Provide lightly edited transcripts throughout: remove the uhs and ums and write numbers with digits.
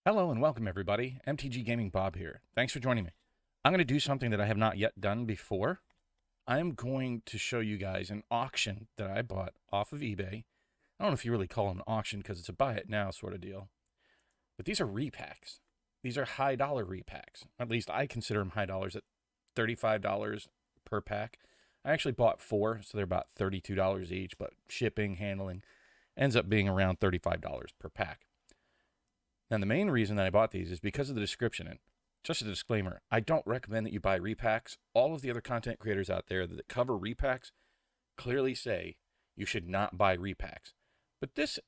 Hello and welcome everybody. MTG Gaming Bob here. Thanks for joining me. I'm going to do something that I have not yet done before. I'm going to show you guys an auction that I bought off of eBay. I don't know if you really call it an auction because it's a buy it now sort of deal. But these are repacks. These are high dollar repacks. At least I consider them high dollars at $35 per pack. I actually bought 4, so they're about $32 each, but shipping, handling ends up being around $35 per pack. Now, the main reason that I bought these is because of the description. And just a disclaimer, I don't recommend that you buy repacks. All of the other content creators out there that cover repacks clearly say you should not buy repacks. But this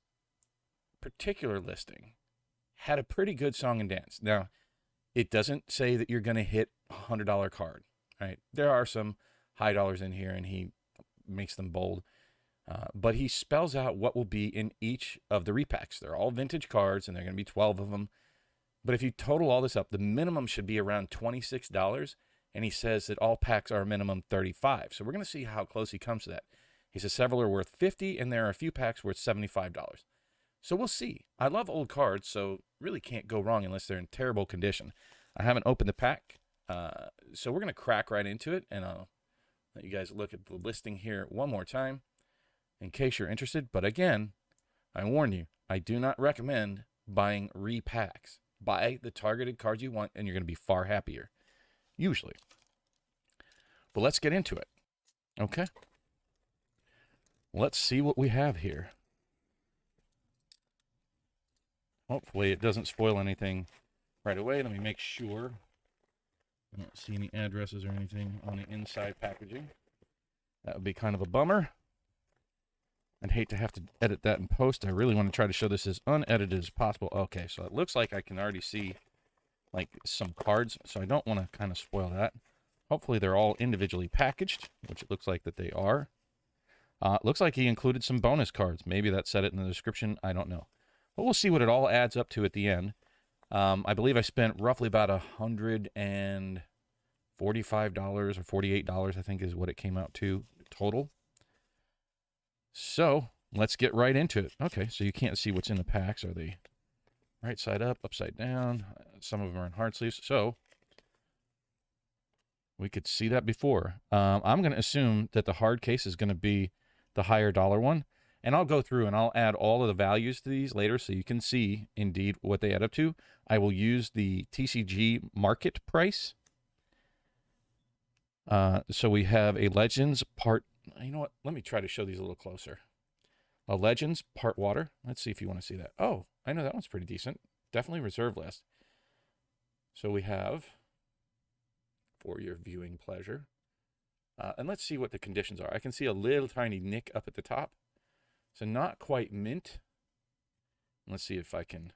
particular listing had a pretty good song and dance. Now, it doesn't say that you're going to hit a $100 card, right? There are some high dollars in here, and he makes them bold. But he spells out what will be in each of the repacks. They're all vintage cards, and there are going to be 12 of them. But if you total all this up, the minimum should be around $26, and he says that all packs are a minimum $35. So we're going to see how close he comes to that. He says several are worth $50, and there are a few packs worth $75. So we'll see. I love old cards, so really can't go wrong unless they're in terrible condition. I haven't opened the pack, so we're going to crack right into it, and I'll let you guys look at the listing here one more time in case you're interested. But again, I warn you, I do not recommend buying repacks. Buy the targeted cards you want, and you're going to be far happier, usually. But let's get into it. Okay. Let's see what we have here. Hopefully it doesn't spoil anything right away. Let me make sure. I don't see any addresses or anything on the inside packaging. That would be kind of a bummer. I'd hate to have to edit that in post. I really want to try to show this as unedited as possible. Okay, so it looks like I can already see like some cards, so I don't want to kind of spoil that. Hopefully they're all individually packaged, which it looks like that they are. It looks like he included some bonus cards. Maybe that said it in the description. I don't know. But we'll see what it all adds up to at the end. I believe I spent roughly about $145 or $48, I think is what it came out to total. So let's get right into it. Okay, so you can't see what's in the packs. Are they right side up, upside down? Some of them are in hard sleeves. So we could see that before. I'm going to assume that the hard case is going to be the higher dollar one. And I'll go through and I'll add all of the values to these later so you can see indeed what they add up to. I will use the TCG market price. So we have a Legends part. You know what? Let me try to show these a little closer. A Legends part water. Let's see if you want to see that. Oh, I know that one's pretty decent. Definitely reserve list. So we have, for your viewing pleasure. And let's see what the conditions are. I can see a little tiny nick up at the top. So not quite mint. Let's see if I can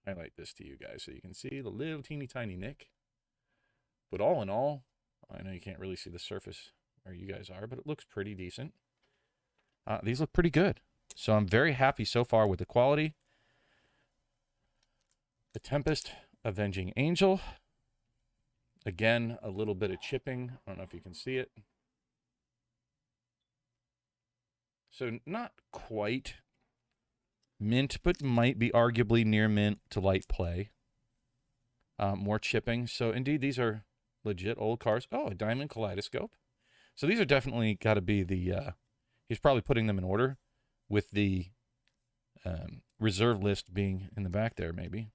highlight this to you guys so you can see the little teeny tiny nick. But all in all, I know you can't really see the surface where you guys are, but it looks pretty decent. These look pretty good. So I'm very happy so far with the quality. The Tempest Avenging Angel. Again, a little bit of chipping. I don't know if you can see it. So not quite mint, but might be arguably near mint to light play. More chipping. So indeed, these are legit old cards. Oh, a Diamond Kaleidoscope. So these are definitely got to be the, he's probably putting them in order with the reserve list being in the back there, maybe.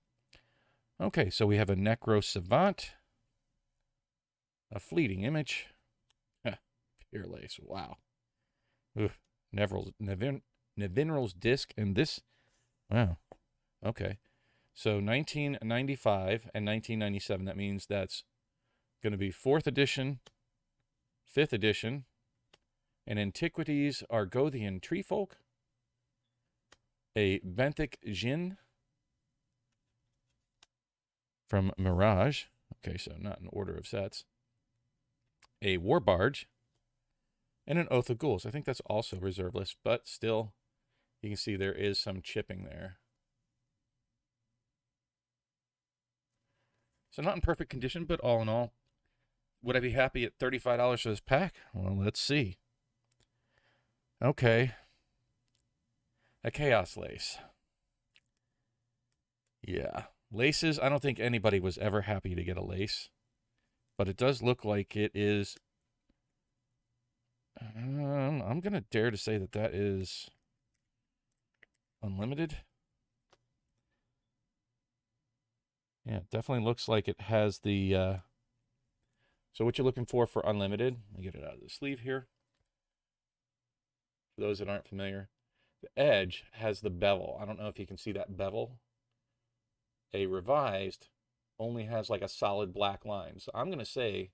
Okay, so we have a Necro Savant, a Fleeting Image, Pure Lace, wow. Oof. Nevinral's Disc, and this, wow, okay. So 1995 and 1997, that means that's going to be 4th edition, 5th edition, and Antiquities Argothian Treefolk, a Benthic Jin from Mirage, okay, so not in order of sets, a War Barge, and an Oath of Ghouls. I think that's also reserve list, but still, you can see there is some chipping there. So not in perfect condition, but all in all, would I be happy at $35 for this pack? Well, let's see. Okay. A Chaos Lace. Yeah. Laces, I don't think anybody was ever happy to get a lace. But it does look like it is... I'm going to dare to say that that is unlimited. Yeah, it definitely looks like it has the... So what you're looking for unlimited, let me get it out of the sleeve here. For those that aren't familiar, the edge has the bevel. I don't know if you can see that bevel. A revised only has like a solid black line. So I'm going to say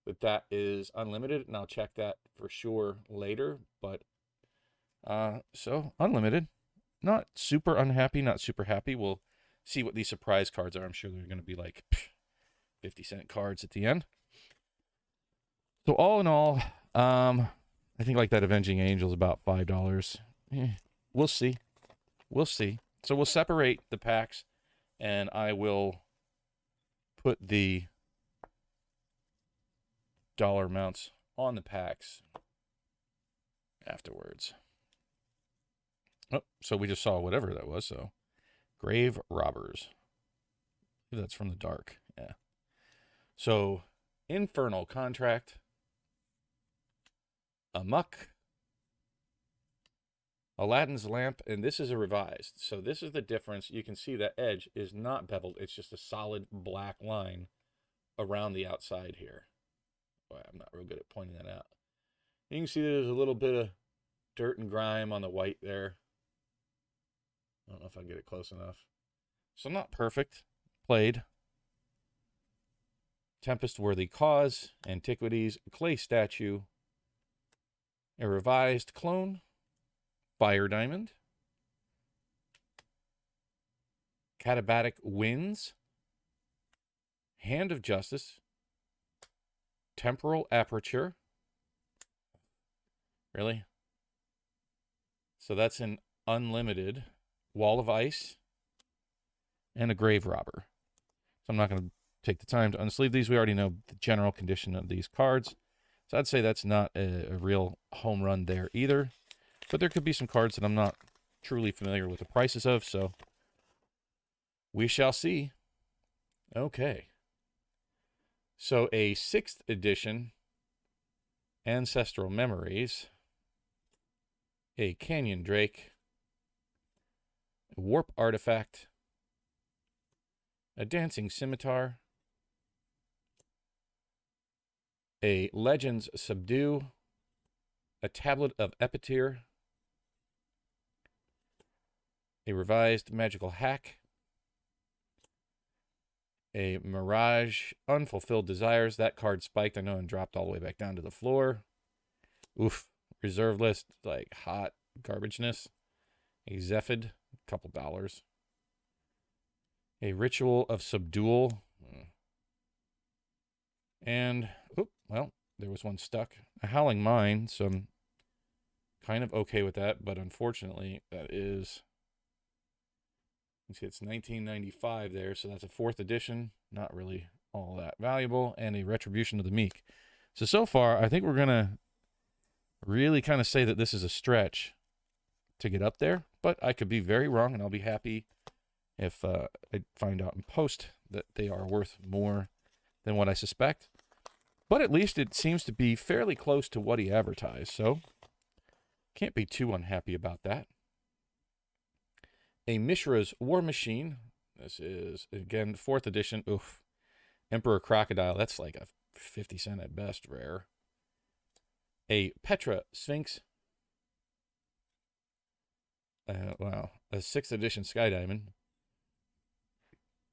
that that is unlimited, and I'll check that for sure later. But so unlimited. Not super unhappy, not super happy. We'll see what these surprise cards are. I'm sure they're going to be like 50-cent cards at the end. So all in all, I think like that Avenging Angel is about $5. We'll see. We'll see. So we'll separate the packs, and I will put the dollar amounts on the packs afterwards. Oh, so we just saw whatever that was. So Grave Robbers. That's from the dark. Yeah. So Infernal Contract. Amok. Aladdin's Lamp, and this is a revised. So this is the difference. You can see that edge is not beveled. It's just a solid black line around the outside here. Boy, I'm not real good at pointing that out. You can see there's a little bit of dirt and grime on the white there. I don't know if I can get it close enough. So not perfect. Played. Tempest-Worthy Cause, Antiquities, Clay Statue, a revised clone, Fire Diamond, Katabatic Winds, Hand of Justice, Temporal Aperture. Really? So that's an unlimited Wall of Ice and a Grave Robber. So I'm not going to take the time to unsleeve these. We already know the general condition of these cards. So I'd say that's not a real home run there either. But there could be some cards that I'm not truly familiar with the prices of, so we shall see. Okay. So a 6th edition Ancestral Memories, a Canyon Drake, a Warp Artifact, a Dancing Scimitar, a Legends Subdue, a Tablet of Epityr, a revised Magical Hack, a Mirage Unfulfilled Desires. That card spiked, I know, and dropped all the way back down to the floor. Oof. Reserve list, like hot garbageness. A Zephid, a couple dollars. A Ritual of Subdual. And, well, there was one stuck. A Howling Mine, so I'm kind of okay with that, but unfortunately, that is... You see, it's 1995 there, so that's a 4th edition. Not really all that valuable. And a Retribution of the Meek. So far, I think we're going to really kind of say that this is a stretch to get up there. But I could be very wrong, and I'll be happy if I find out in post that they are worth more than what I suspect. But at least it seems to be fairly close to what he advertised, so can't be too unhappy about that. A Mishra's War Machine. This is, again, 4th edition. Oof. Emperor Crocodile. That's like a 50 cent at best rare. A Petra Sphinx. Wow. A 6th edition Sky Diamond.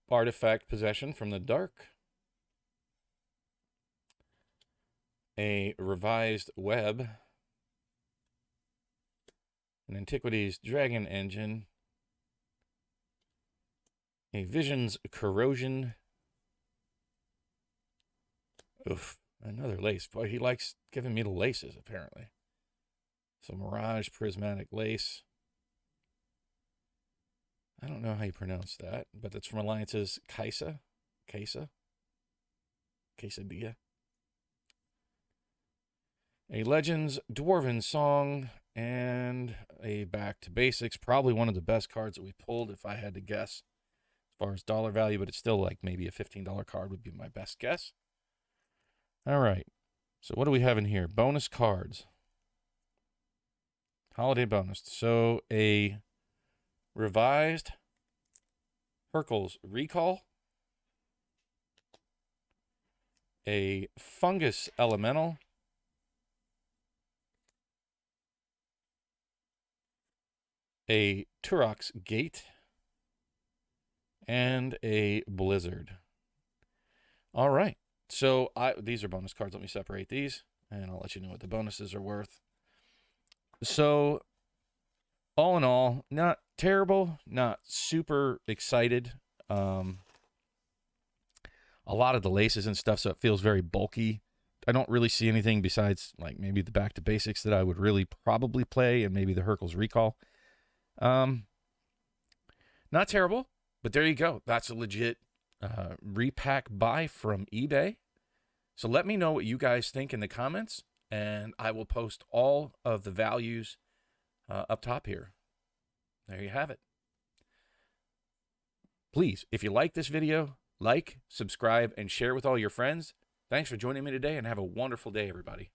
Artifact Possession from the Dark. A revised Web. An Antiquities Dragon Engine. A Visions Corrosion. Oof, another lace. Boy, he likes giving me the laces, apparently. So Mirage Prismatic Lace. I don't know how you pronounce that, but that's from Alliance's Kaisa. Quesadilla. A Legends Dwarven Song, and a Back to Basics. Probably one of the best cards that we pulled, if I had to guess, as far as dollar value, but it's still like maybe a $15 card would be my best guess. All right. So what do we have in here? Bonus cards. Holiday bonus. So a revised Hercules Recall. A Fungus Elemental. A Turok's Gate. And a Blizzard. All right. So these are bonus cards. Let me separate these, and I'll let you know what the bonuses are worth. So all in all, not terrible, not super excited. A lot of the laces and stuff, so it feels very bulky. I don't really see anything besides like maybe the Back to Basics that I would really probably play, and maybe the Hercules Recall. Not terrible, but there you go. That's a legit repack buy from eBay. So let me know what you guys think in the comments, and I will post all of the values up top here. There you have it. Please, if you like this video, like, subscribe, and share with all your friends. Thanks for joining me today, and have a wonderful day, everybody.